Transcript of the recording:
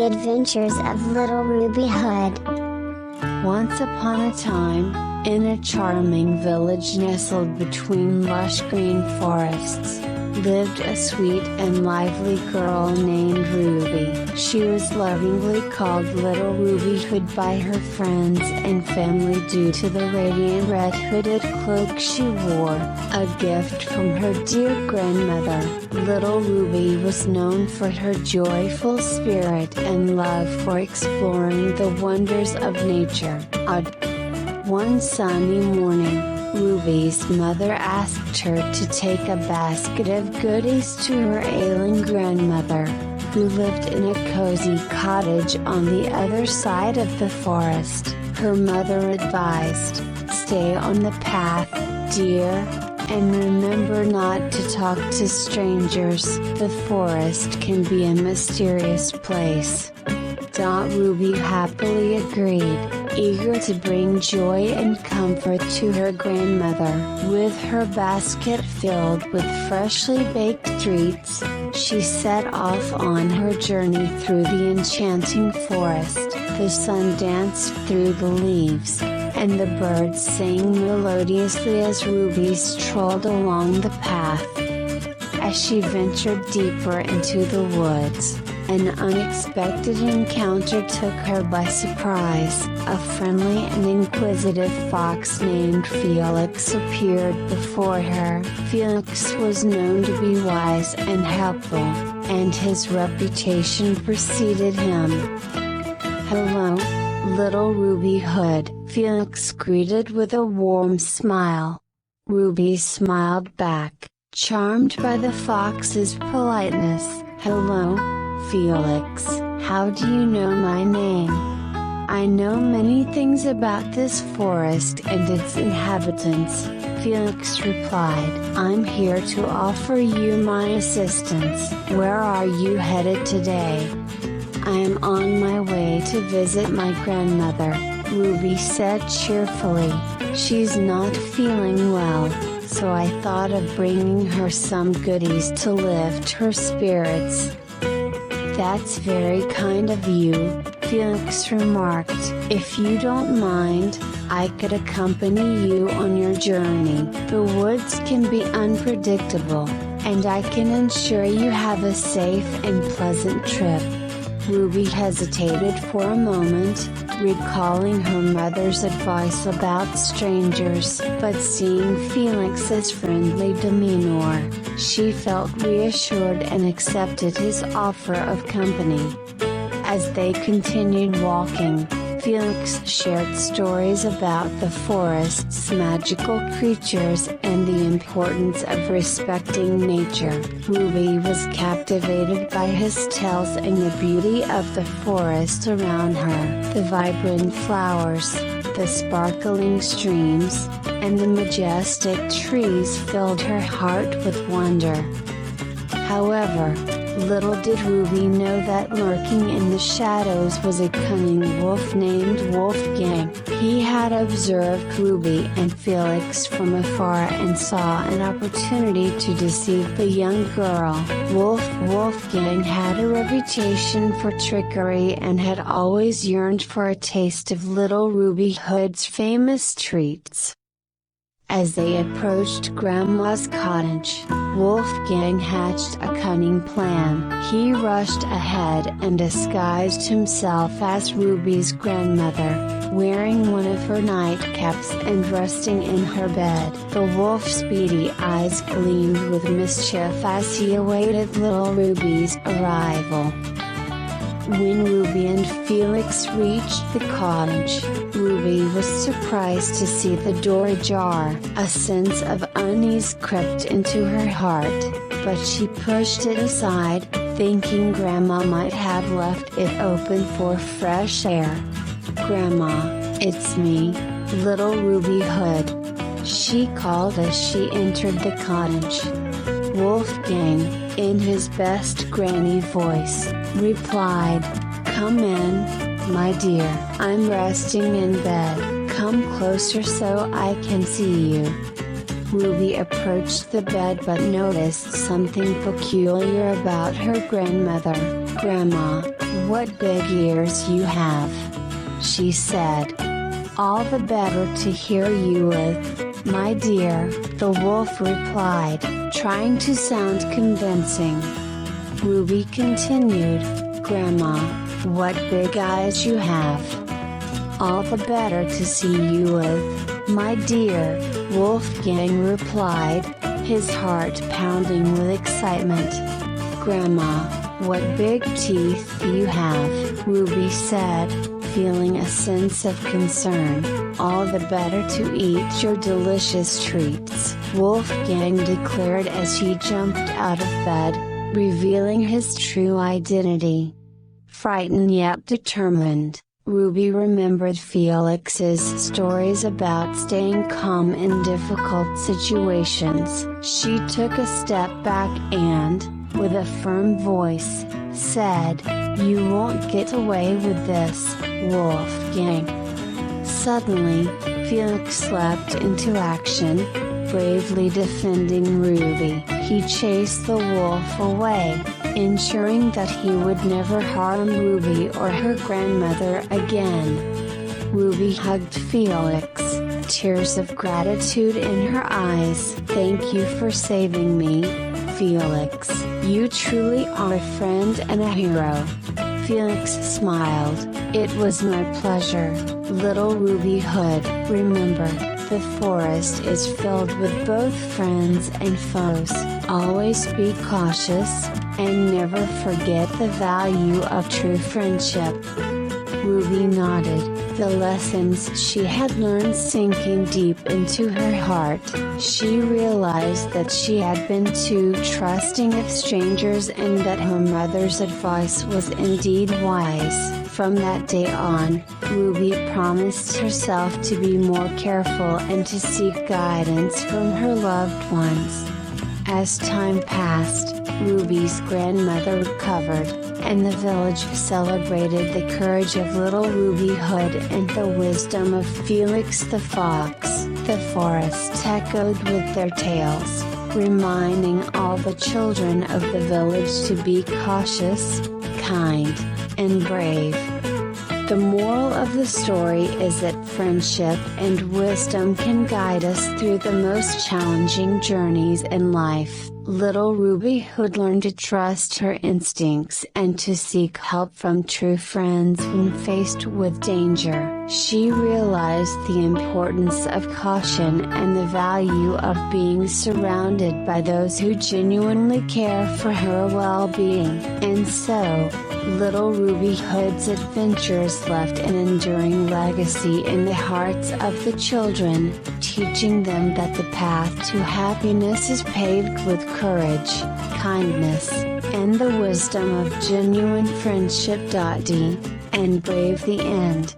Adventures of Little Ruby Hood. Once upon a time, in a charming village nestled between lush green forests, lived a sweet and lively girl named Ruby. She was lovingly called Little Ruby Hood by her friends and family due to the radiant red hooded cloak she wore, a gift from her dear grandmother. Little Ruby was known for her joyful spirit and love for exploring the wonders of nature. One sunny morning, Ruby's mother asked her to take a basket of goodies to her ailing grandmother, who lived in a cozy cottage on the other side of the forest. Her mother advised, "Stay on the path, dear, and remember not to talk to strangers. The forest can be a mysterious place." Ruby happily agreed, eager to bring joy and comfort to her grandmother. With her basket filled with freshly baked treats, she set off on her journey through the enchanting forest. The sun danced through the leaves, and the birds sang melodiously as Ruby strolled along the path. As she ventured deeper into the woods, an unexpected encounter took her by surprise. A friendly and inquisitive fox named Felix appeared before her. Felix was known to be wise and helpful, and his reputation preceded him. "Hello, Little Ruby Hood," Felix greeted with a warm smile. Ruby smiled back, charmed by the fox's politeness. "Hello, Felix, how do you know my name?" "I know many things about this forest and its inhabitants," Felix replied. "I'm here to offer you my assistance." "Where are you headed today?" "I am on my way to visit my grandmother," Ruby said cheerfully. "She's not feeling well, so I thought of bringing her some goodies to lift her spirits." "That's very kind of you," Felix remarked. "If you don't mind, I could accompany you on your journey. The woods can be unpredictable, and I can ensure you have a safe and pleasant trip." Ruby hesitated for a moment, recalling her mother's advice about strangers, but seeing Felix's friendly demeanor, she felt reassured and accepted his offer of company. As they continued walking, Felix shared stories about the forest's magical creatures and the importance of respecting nature. Ruby was captivated by his tales and the beauty of the forest around her. The vibrant flowers, the sparkling streams, and the majestic trees filled her heart with wonder. However, little did Ruby know that lurking in the shadows was a cunning wolf named Wolfgang. He had observed Ruby and Felix from afar and saw an opportunity to deceive the young girl. Wolfgang had a reputation for trickery and had always yearned for a taste of Little Ruby Hood's famous treats. As they approached Grandma's cottage, Wolfgang hatched a cunning plan. He rushed ahead and disguised himself as Ruby's grandmother, wearing one of her nightcaps and resting in her bed. The wolf's beady eyes gleamed with mischief as he awaited little Ruby's arrival. When Ruby and Felix reached the cottage, Ruby was surprised to see the door ajar. A sense of unease crept into her heart, but she pushed it aside, thinking Grandma might have left it open for fresh air. "Grandma, it's me, Little Ruby Hood," she called as she entered the cottage. Wolfgang, in his best granny voice, replied, "Come in, my dear. I'm resting in bed. Come closer so I can see you." Ruby approached the bed but noticed something peculiar about her grandmother. "Grandma, what big ears you have," she said. "All the better to hear you with, my dear," the wolf replied, trying to sound convincing. Ruby continued, "Grandma, what big eyes you have. All the better to see you with, my dear," Wolfgang replied, his heart pounding with excitement. "Grandma, what big teeth you have," Ruby said, feeling a sense of concern. "All the better to eat your delicious treats," Wolfgang declared as he jumped out of bed, revealing his true identity. Frightened yet determined, Ruby remembered Felix's stories about staying calm in difficult situations. She took a step back and, with a firm voice, said, "You won't get away with this, Wolfgang." Suddenly, Felix leapt into action, bravely defending Ruby. He chased the wolf away, ensuring that he would never harm Ruby or her grandmother again. Ruby hugged Felix, tears of gratitude in her eyes. "Thank you for saving me, Felix. You truly are a friend and a hero." Felix smiled. "It was my pleasure, little Ruby Hood. Remember, the forest is filled with both friends and foes. Always be cautious, and never forget the value of true friendship." Ruby nodded, the lessons she had learned sinking deep into her heart. She realized that she had been too trusting of strangers and that her mother's advice was indeed wise. From that day on, Ruby promised herself to be more careful and to seek guidance from her loved ones. As time passed, Ruby's grandmother recovered, and the village celebrated the courage of little Ruby Hood and the wisdom of Felix the Fox. The forests echoed with their tales, reminding all the children of the village to be cautious, kind, and brave. The moral of the story is that friendship and wisdom can guide us through the most challenging journeys in life. Little Ruby Hood learned to trust her instincts and to seek help from true friends when faced with danger. She realized the importance of caution and the value of being surrounded by those who genuinely care for her well-being. And so, little Ruby Hood's adventures left an enduring legacy in the hearts of the children, teaching them that the path to happiness is paved with courage, kindness, and the wisdom of genuine friendship. And brave the end.